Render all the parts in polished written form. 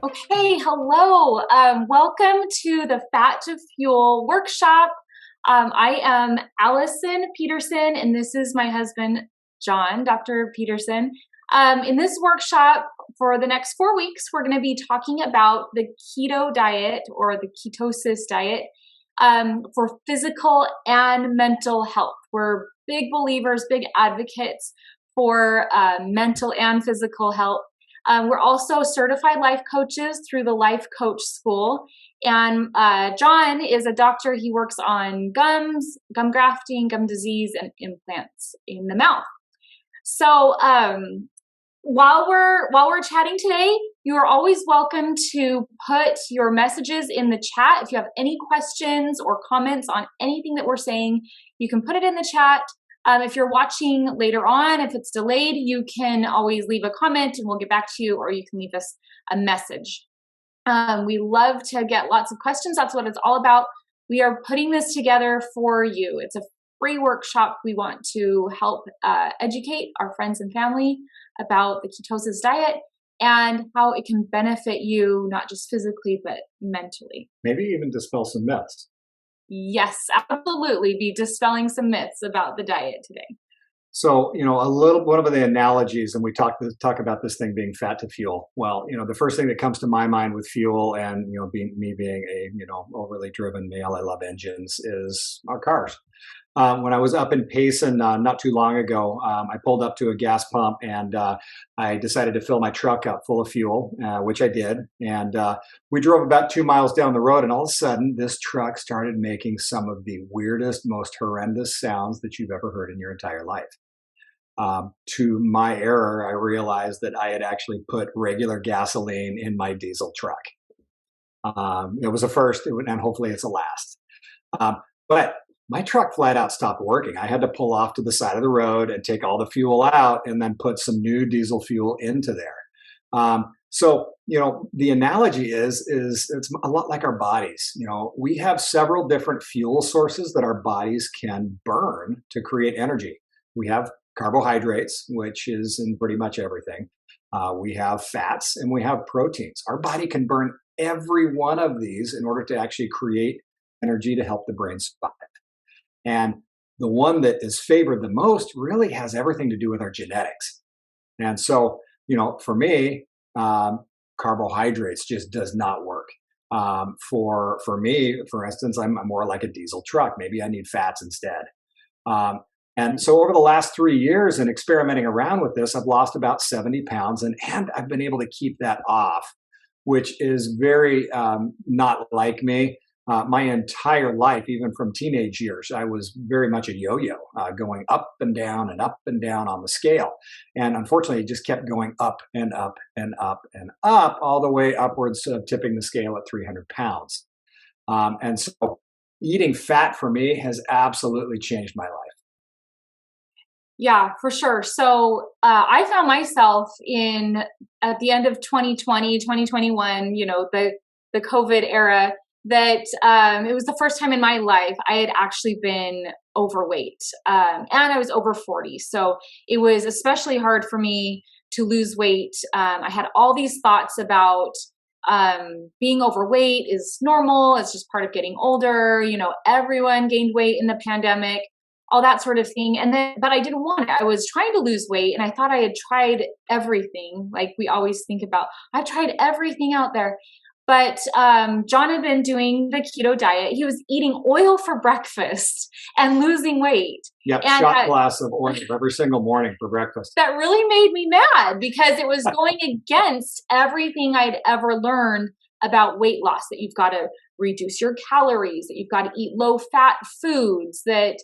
Okay, hello. Welcome to the Fat to Fuel workshop. I am Alyson Peterson, and this is my husband, John, Dr. Peterson. In this workshop, for the next 4 weeks, we're going to be talking about the keto diet or the ketosis diet for physical and mental health. We're big believers, big advocates for mental and physical health. We're also certified life coaches through the Life Coach School. And John is a doctor. He works on gums, gum grafting, gum disease, and implants in the mouth. So while we're chatting today, you are always welcome to put your messages in the chat. If you have any questions or comments on anything that we're saying, you can put it in the chat. If you're watching later on, if it's delayed, you can always leave a comment and we'll get back to you, or you can leave us a message. We love to get lots of questions. That's what it's all about. We are putting this together for you. It's a free workshop. We want to help educate our friends and family about the ketosis diet and how it can benefit you, not just physically, but mentally. Maybe even dispel some myths. Yes, absolutely. Be dispelling some myths about the diet today. So, one of the analogies, and we talk about this thing being fat to fuel. Well, the first thing that comes to my mind with fuel, and being a overly driven male, I love engines, is our cars. When I was up in Payson not too long ago, I pulled up to a gas pump and I decided to fill my truck up full of fuel, which I did. And we drove about 2 miles down the road, and all of a sudden, this truck started making some of the weirdest, most horrendous sounds that you've ever heard in your entire life. To my error, I realized that I had actually put regular gasoline in my diesel truck. It was a first, and hopefully it's a last. But my truck flat out stopped working. I had to pull off to the side of the road and take all the fuel out and then put some new diesel fuel into there. So, the analogy is it's a lot like our bodies. We have several different fuel sources that our bodies can burn to create energy. We have carbohydrates, which is in pretty much everything. We have fats and we have proteins. Our body can burn every one of these in order to actually create energy to help the brain survive. And the one that is favored the most really has everything to do with our genetics. And so, for me, carbohydrates just does not work. For me, for instance, I'm more like a diesel truck. Maybe I need fats instead. And so over the last 3 years and experimenting around with this, I've lost about 70 pounds and I've been able to keep that off, which is very not like me. My entire life, even from teenage years, I was very much a yo-yo, going up and down on the scale. And unfortunately, it just kept going up and up and up and up, all the way upwards of tipping the scale at 300 pounds. And so eating fat for me has absolutely changed my life. Yeah, for sure. So I found myself at the end of 2020, 2021, the COVID era, that it was the first time in my life I had actually been overweight, and I was over 40. So it was especially hard for me to lose weight. I had all these thoughts about being overweight is normal. It's just part of getting older. Everyone gained weight in the pandemic, all that sort of thing. But I didn't want it. I was trying to lose weight and I thought I had tried everything. Like we always think about, I've tried everything out there. But John had been doing the keto diet. He was eating oil for breakfast and losing weight. Yep, shot glass of oil every single morning for breakfast. That really made me mad because it was going against everything I'd ever learned about weight loss, that you've got to reduce your calories, that you've got to eat low-fat foods, that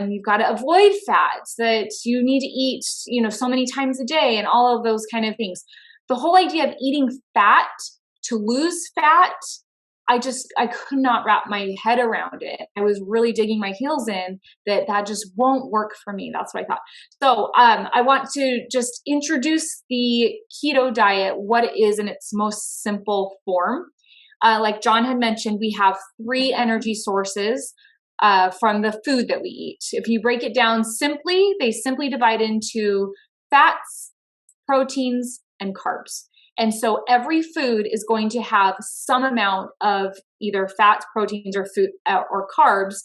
you've got to avoid fats, that you need to eat, so many times a day and all of those kind of things. The whole idea of eating fat to lose fat, I could not wrap my head around it. I was really digging my heels in that just won't work for me. That's what I thought. So I want to just introduce the keto diet, what it is in its most simple form. Like John had mentioned, we have 3 energy sources from the food that we eat. If you break it down simply, they simply divide into fats, proteins, and carbs. And so every food is going to have some amount of either fats, proteins, or food or carbs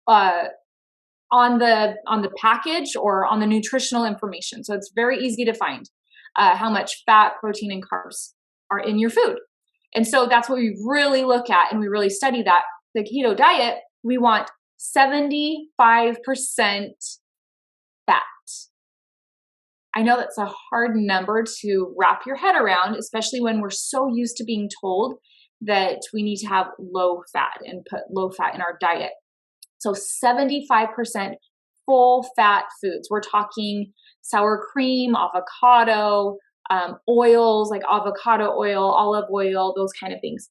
on the package or on the nutritional information. So it's very easy to find how much fat, protein, and carbs are in your food. And so that's what we really look at, and we really study that. The keto diet, we want 75% fat. I know that's a hard number to wrap your head around, especially when we're so used to being told that we need to have low fat and put low fat in our diet. So 75% full fat foods. We're talking sour cream, avocado, oils like avocado oil, olive oil, those kind of things.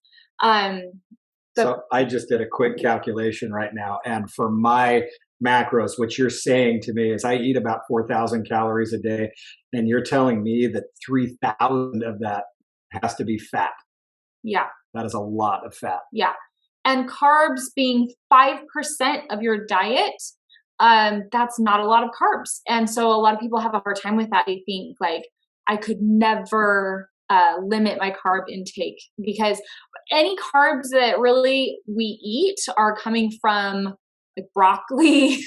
So I just did a quick calculation right now, and for my macros, what you're saying to me is I eat about 4,000 calories a day, and you're telling me that 3,000 of that has to be fat. Yeah. That is a lot of fat. Yeah. And carbs being 5% of your diet, that's not a lot of carbs. And so a lot of people have a hard time with that. They think like, I could never limit my carb intake, because any carbs that really we eat are coming from like broccoli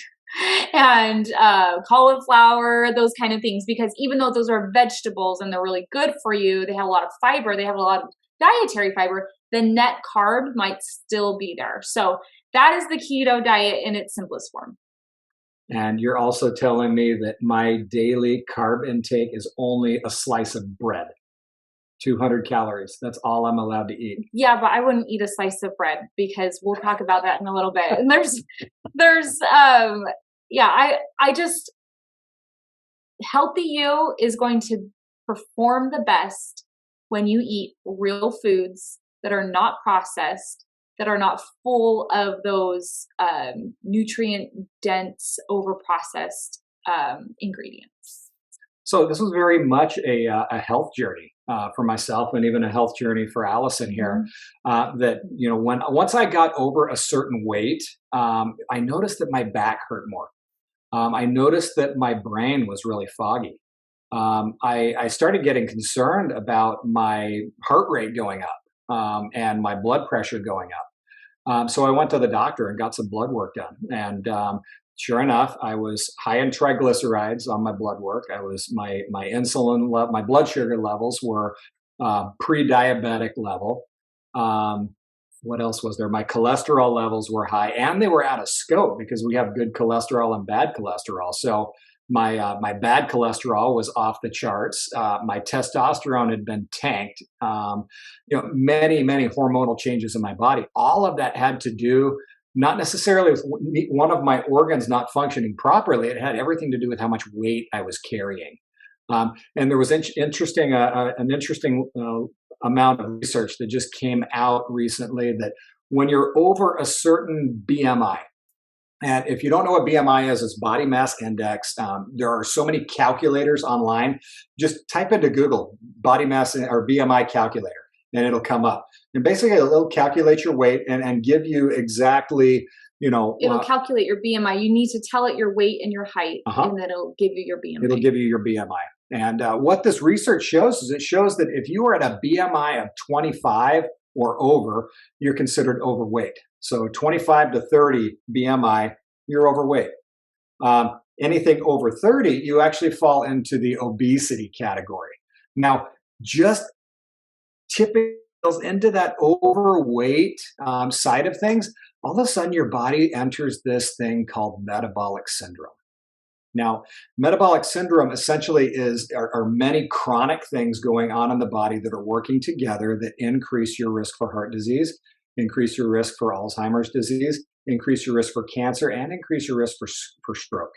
and cauliflower, those kind of things, because even though those are vegetables and they're really good for you, they have a lot of fiber, they have a lot of dietary fiber, the net carb might still be there. So that is the keto diet in its simplest form. And you're also telling me that my daily carb intake is only a slice of bread, 200 calories. That's all I'm allowed to eat. Yeah, but I wouldn't eat a slice of bread, because we'll talk about that in a little bit. And I just, healthy you is going to perform the best when you eat real foods that are not processed, that are not full of those nutrient-dense, over-processed ingredients. So this was very much a health journey for myself, and even a health journey for Alyson here. That once I got over a certain weight, I noticed that my back hurt more. I noticed that my brain was really foggy. I started getting concerned about my heart rate going up and my blood pressure going up. So I went to the doctor and got some blood work done. And sure enough, I was high in triglycerides on my blood work. I was my insulin, my blood sugar levels were pre-diabetic level. What else was there? My cholesterol levels were high, and they were out of scope because we have good cholesterol and bad cholesterol. So my bad cholesterol was off the charts. My testosterone had been tanked. Many hormonal changes in my body. All of that had to do not necessarily with one of my organs not functioning properly. It had everything to do with how much weight I was carrying. And there was an interesting amount of research that just came out recently that when you're over a certain BMI, and if you don't know what BMI is, it's body mass index. There are so many calculators online. Just type into Google body mass or BMI calculator, and it'll come up. And basically, it'll calculate your weight and give you exactly, It'll calculate your BMI. You need to tell it your weight and your height, and then it'll give you your BMI. It'll give you your BMI. And what this research shows is it shows that if you are at a BMI of 25 or over, you're considered overweight. So 25 to 30 BMI, you're overweight. Anything over 30, you actually fall into the obesity category. Now, just tipping into that overweight side of things, all of a sudden your body enters this thing called metabolic syndrome. Now, metabolic syndrome essentially are many chronic things going on in the body that are working together that increase your risk for heart disease, increase your risk for Alzheimer's disease, increase your risk for cancer, and increase your risk for stroke.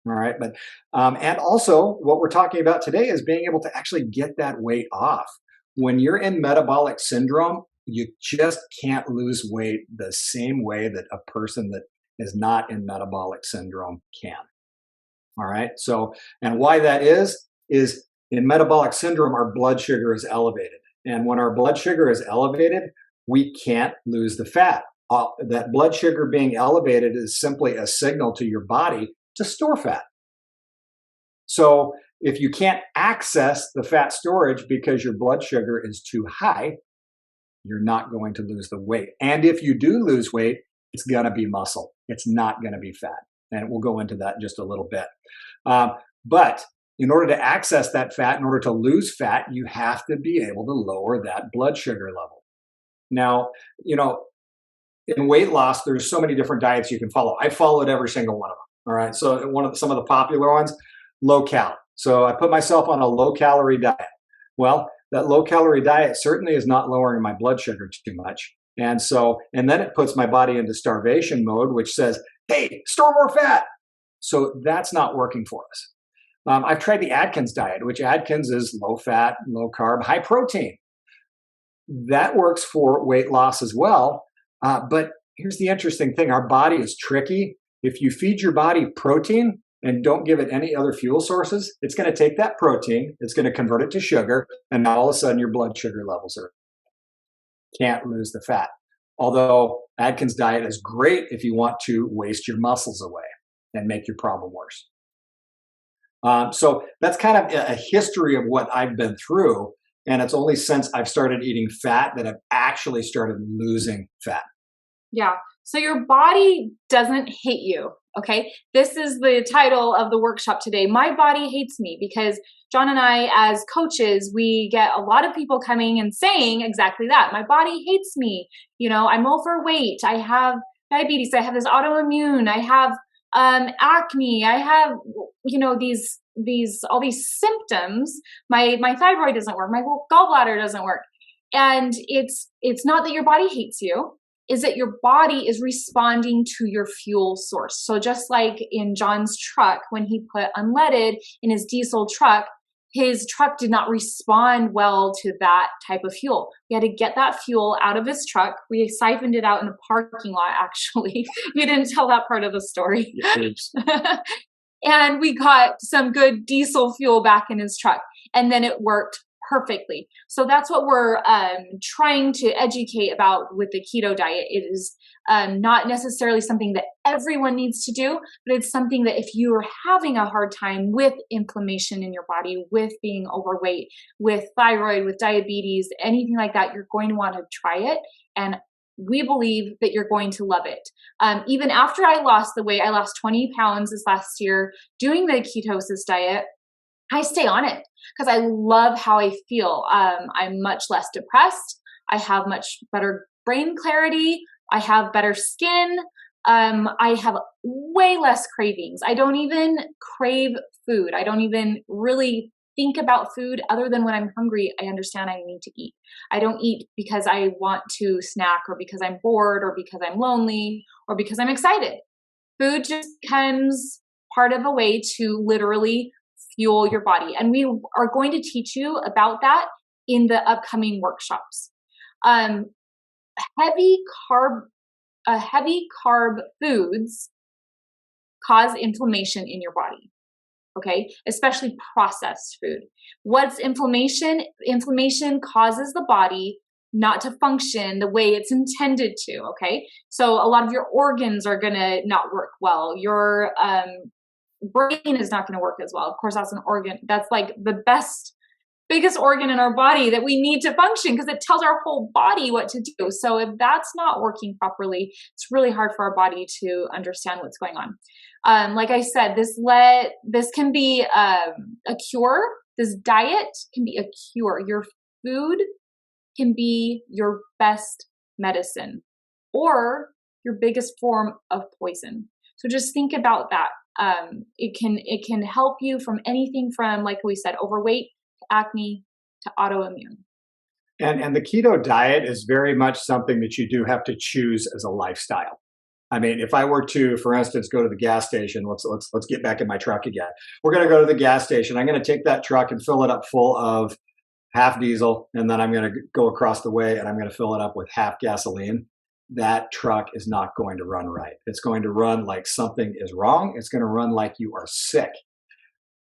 All right. But and also what we're talking about today is being able to actually get that weight off. When you're in metabolic syndrome, you just can't lose weight the same way that a person that is not in metabolic syndrome can. All right. So, and why that is in metabolic syndrome, our blood sugar is elevated. And when our blood sugar is elevated, we can't lose the fat. That blood sugar being elevated is simply a signal to your body to store fat. So if you can't access the fat storage because your blood sugar is too high, you're not going to lose the weight. And if you do lose weight, it's going to be muscle. It's not going to be fat. And we'll go into that in just a little bit. But in order to access that fat, in order to lose fat, you have to be able to lower that blood sugar level. Now, in weight loss, there's so many different diets you can follow. I followed every single one of them. All right. So some of the popular ones, low cal. So I put myself on a low calorie diet. Well, that low calorie diet certainly is not lowering my blood sugar too much. And then it puts my body into starvation mode, which says, hey, store more fat. So that's not working for us. I've tried the Atkins diet, which Atkins is low fat, low carb, high protein. That works for weight loss as well. But here's the interesting thing. Our body is tricky. If you feed your body protein and don't give it any other fuel sources, it's going to take that protein, it's going to convert it to sugar, and now all of a sudden your blood sugar levels are can't lose the fat. Although Atkins diet is great if you want to waste your muscles away and make your problem worse. So that's kind of a history of what I've been through. And it's only since I've started eating fat that I've actually started losing fat. Yeah. So your body doesn't hate you. Okay. This is the title of the workshop today. My body hates me, because John and I, as coaches, we get a lot of people coming and saying exactly that. My body hates me. I'm overweight. I have diabetes. I have this autoimmune. I have acne. I have, all these symptoms. My thyroid doesn't work. My gallbladder doesn't work. And it's not that your body hates you, is that your body is responding to your fuel source. So just like in John's truck, when he put unleaded in his diesel truck, his truck did not respond well to that type of fuel. We had to get that fuel out of his truck. We siphoned it out in the parking lot, actually. You didn't tell that part of the story. Yes. And we got some good diesel fuel back in his truck. And then it worked perfectly. So that's what we're trying to educate about with the keto diet. It is not necessarily something that everyone needs to do, but it's something that if you are having a hard time with inflammation in your body, with being overweight, with thyroid, with diabetes, anything like that, you're going to want to try it. And we believe that you're going to love it. Even after I lost the weight, I lost 20 pounds this last year doing the ketosis diet, I stay on it because I love how I feel. I'm much less depressed. I have much better brain clarity. I have better skin. I have way less cravings. I don't even crave food. I don't even really think about food other than when I'm hungry. I understand I need to eat. I don't eat because I want to snack or because I'm bored or because I'm lonely or because I'm excited. Food just becomes part of a way to literally fuel your body. And we are going to teach you about that in the upcoming workshops. Heavy carb foods cause inflammation in your body. Okay, especially processed food. What's inflammation? Inflammation causes the body not to function the way it's intended to. Okay, so a lot of your organs are gonna not work well. Your brain is not going to work as well. Of course, that's an organ. That's like the biggest organ in our body that we need to function because it tells our whole body what to do. So if that's not working properly, it's really hard for our body to understand what's going on. Like I said, this can be a cure. This diet can be a cure. Your food can be your best medicine or your biggest form of poison. So just think about that. It can help you from anything from, like we said, overweight to acne to autoimmune. And the keto diet is very much something that you do have to choose as a lifestyle. I mean, if I were to, for instance, go to the gas station, let's get back in my truck again. We're going to go to the gas station. I'm going to take that truck and fill it up full of half diesel, and then I'm going to go across the way and I'm going to fill it up with half gasoline. That truck is not going to run right. It's going to run like something is wrong. It's going to run like you are sick.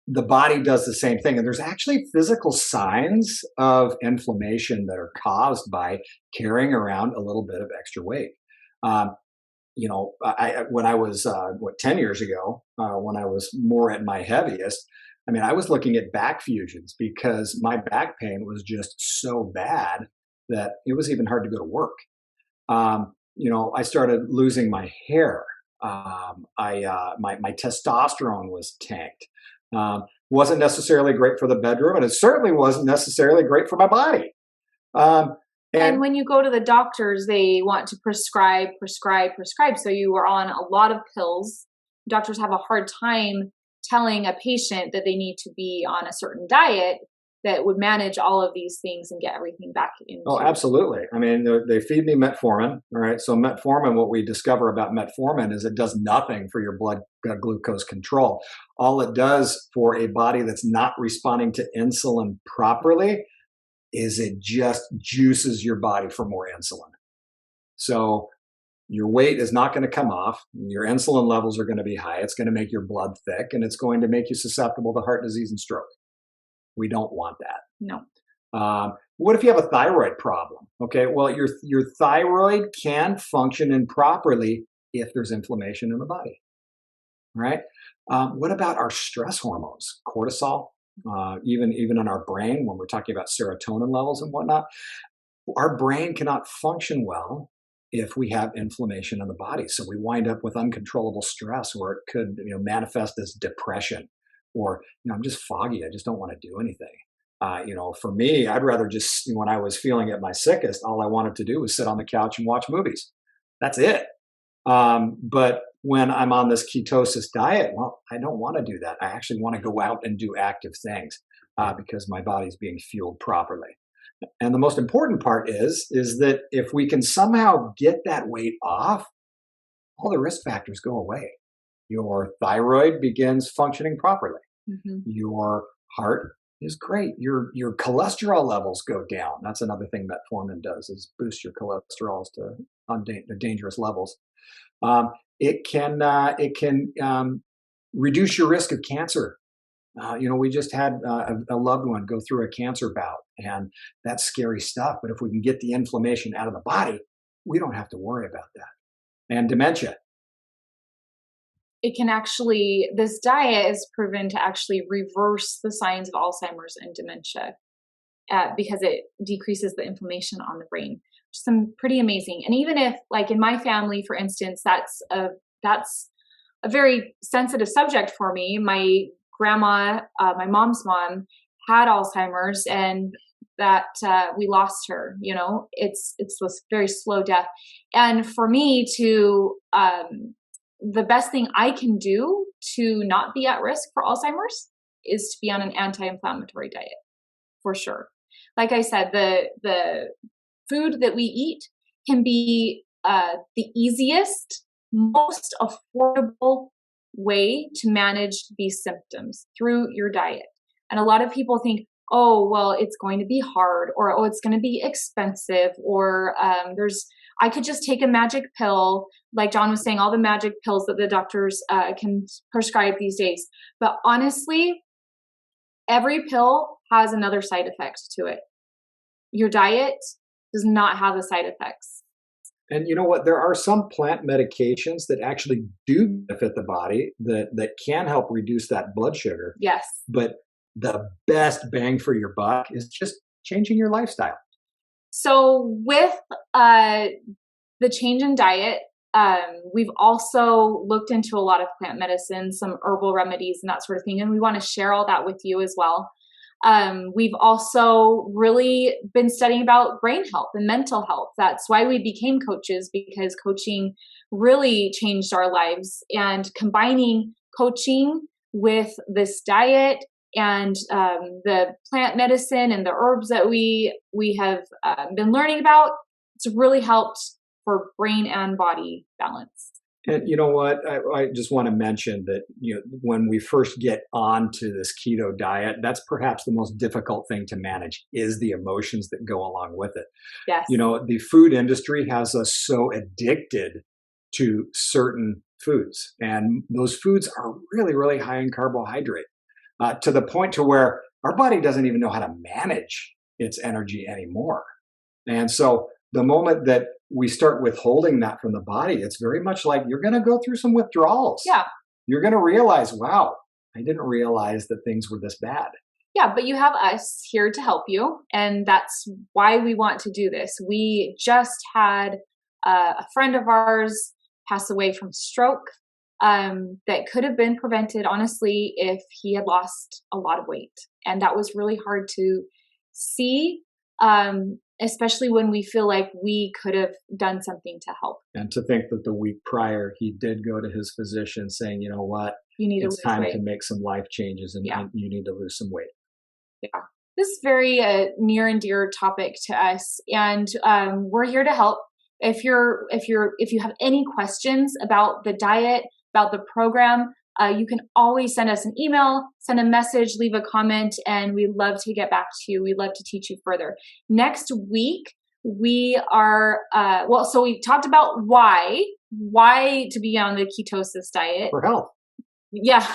The body does the same thing. And there's actually physical signs of inflammation that are caused by carrying around a little bit of extra weight. When I was, 10 years ago, when I was more at my heaviest, I mean, I was looking at back fusions because my back pain was just so bad that it was even hard to go to work. I started losing my hair. My testosterone was tanked. Wasn't necessarily great for the bedroom, and it certainly wasn't necessarily great for my body. Um, And and when you go to the doctors, they want to prescribe, prescribe, prescribe. So you are on a lot of pills. Doctors have a hard time telling a patient that they need to be on a certain diet that would manage all of these things and get everything back Oh, into. absolutely. I mean, they feed me metformin. All right. So metformin, what we discover about metformin is it does nothing for your blood glucose control. All it does for a body that's not responding to insulin properly is it just juices your body for more insulin. So your weight is not going to come off. Your insulin levels are going to be high. It's going to make your blood thick, and it's going to make you susceptible to heart disease and stroke. We don't want that. No. What if you have a thyroid problem? Okay, well, your thyroid can function improperly if there's inflammation in the body, right? What about our stress hormones, cortisol, even in our brain when we're talking about serotonin levels and whatnot? Our brain cannot function well if we have inflammation in the body. So we wind up with uncontrollable stress, or it could manifest as depression, or I'm just foggy. I just don't want to do anything. For me, I'd rather just, when I was feeling at my sickest, all I wanted to do was sit on the couch and watch movies. That's it. But when I'm on this ketosis diet, well, I don't want to do that. I actually want to go out and do active things because my body's being fueled properly. And the most important part is that if we can somehow get that weight off, all the risk factors go away. Your thyroid begins functioning properly. Mm-hmm. Your heart is great. Your cholesterol levels go down. That's another thing metformin does, is boost your cholesterols to dangerous levels. It can reduce your risk of cancer. We just had a loved one go through a cancer bout, and that's scary stuff. But if we can get the inflammation out of the body, we don't have to worry about that. And dementia. It can actually, this diet is proven to actually reverse the signs of Alzheimer's and dementia because it decreases the inflammation on the brain. Some pretty amazing. And even if, like in my family, for instance, that's a very sensitive subject for me. My grandma, my mom's mom, had Alzheimer's, and that we lost her. It's this very slow death. And for me to the best thing I can do to not be at risk for Alzheimer's is to be on an anti-inflammatory diet, for sure. Like I said, the food that we eat can be the easiest, most affordable way to manage these symptoms through your diet. And a lot of people think, oh, well, it's going to be hard, or oh, it's going to be expensive, or I could just take a magic pill. Like John was saying, all the magic pills that the doctors can prescribe these days. But honestly, every pill has another side effect to it. Your diet does not have the side effects. And you know what? There are some plant medications that actually do benefit the body that can help reduce that blood sugar. Yes. But the best bang for your buck is just changing your lifestyle. So with the change in diet, we've also looked into a lot of plant medicine, some herbal remedies and that sort of thing. And we want to share all that with you as well. We've also really been studying about brain health and mental health. That's why we became coaches, because coaching really changed our lives. And combining coaching with this diet and the plant medicine and the herbs that we have been learning about, it's really helped for brain and body balance. And you know what? I just want to mention that when we first get onto this keto diet, that's perhaps the most difficult thing to manage, is the emotions that go along with it. Yes. The food industry has us so addicted to certain foods, and those foods are really, really high in carbohydrate, to the point to where our body doesn't even know how to manage its energy anymore. And so the moment that we start withholding that from the body, it's very much like you're going to go through some withdrawals. Yeah. You're going to realize, wow, I didn't realize that things were this bad. Yeah, but you have us here to help you, and that's why we want to do this. We just had a friend of ours pass away from stroke that could have been prevented, honestly, if he had lost a lot of weight. And that was really hard to see, especially when we feel like we could have done something to help. And to think that the week prior, he did go to his physician saying, you know what, You need to it's lose time weight. to make some life changes and Yeah. you need to lose some weight. Yeah, this is very near and dear topic to us, and we're here to help. If you have any questions about the diet, about the program, you can always send us an email, send a message, leave a comment, and we'd love to get back to you. We'd love to teach you further. Next week we are so we talked about why to be on the ketosis diet. For health. Yeah,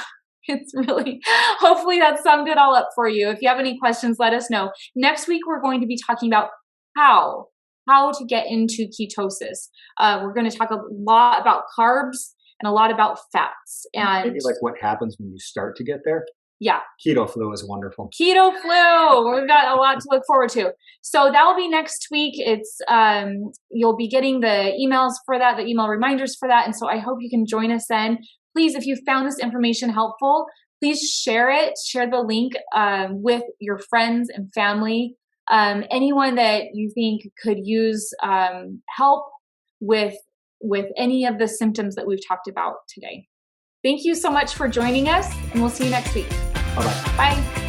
it's really, hopefully that summed it all up for you. If you have any questions, let us know. Next week, we're going to be talking about how to get into ketosis. We're going to talk a lot about carbs and a lot about fats. And maybe like what happens when you start to get there. Yeah. Keto flu is wonderful. Keto flu. We've got a lot to look forward to. So that will be next week. It's you'll be getting the emails for that, the email reminders for that. And so I hope you can join us then. Please, if you found this information helpful, please share it. Share the link with your friends and family. Anyone that you think could use help with any of the symptoms that we've talked about today. Thank you so much for joining us, and we'll see you next week. Bye-bye. Bye.